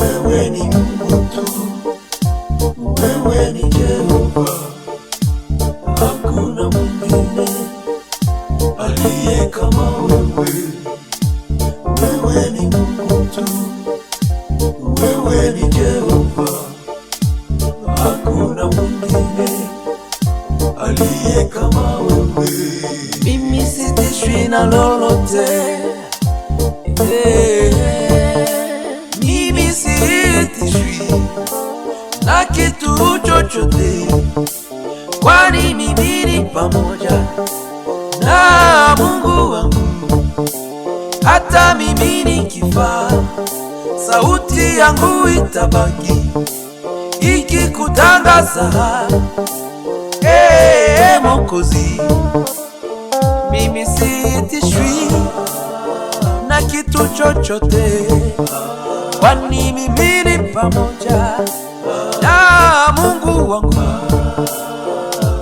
Wewe ni Mungu tu, wewe ni Jehova, hakuna mwingine aliye kama wewe. Wewe ni Mungu tu, wewe ni Jehova, hakuna mwingine aliye kama wewe. Mimi sitishwi na lolote, mimi sitishwi na kitu chochote, kwani mimi ni pamoja na Mungu wangu. Hata mimi nikifa, sauti yangu itabaki ikikutangaza, Mwokozi. Mimi sitishwi na kitu chochote, kwani mimi ni pamoja na Mungu wangu.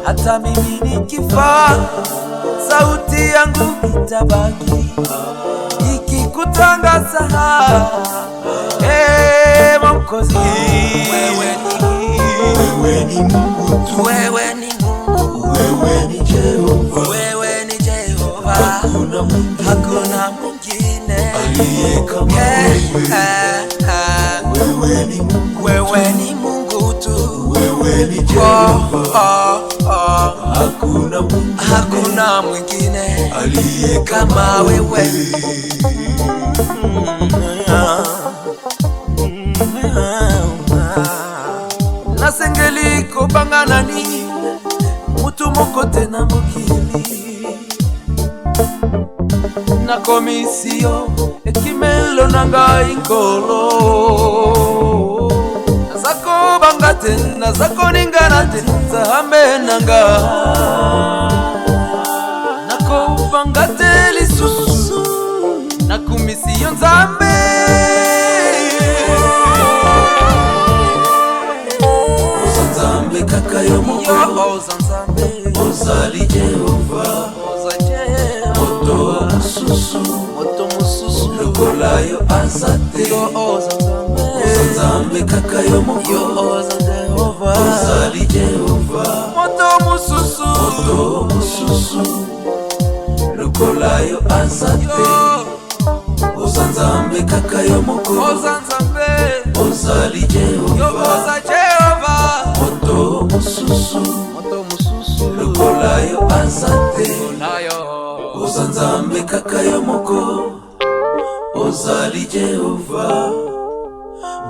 Hata mimi nikifa, sauti yangu itabaki ikikutangaza, Mwokozi. Wewe ni Mungu tu, wewe ni Mungu, wewe ni Jehova, wewe ni Jehova, hakuna mwingine aliye kama wewe. Wewe ni Mungu, wewe ni Mungu tu, wewe ni Jehova, hakuna mwingine aliye kama wewe. Nasengeliko banganani mutu moko tena mokili na komisio ekimelo nanga inkolo nazako bangate nazako ningana te nzambe nanga nako bangate lisusu na komisio nzambe. Kaka yo moko ozali Jehova, moto mususu lokola yo azate. Nzambe kaka yo moko ozali Jehova, moto mususu lokola yo azate. Nzambe kaka yo moko ozali Jehova, moto mususu lokola yo azate. Nzambe kaka yo moko ozali Jehova,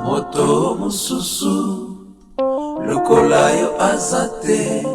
moto mususu lokola yo azate.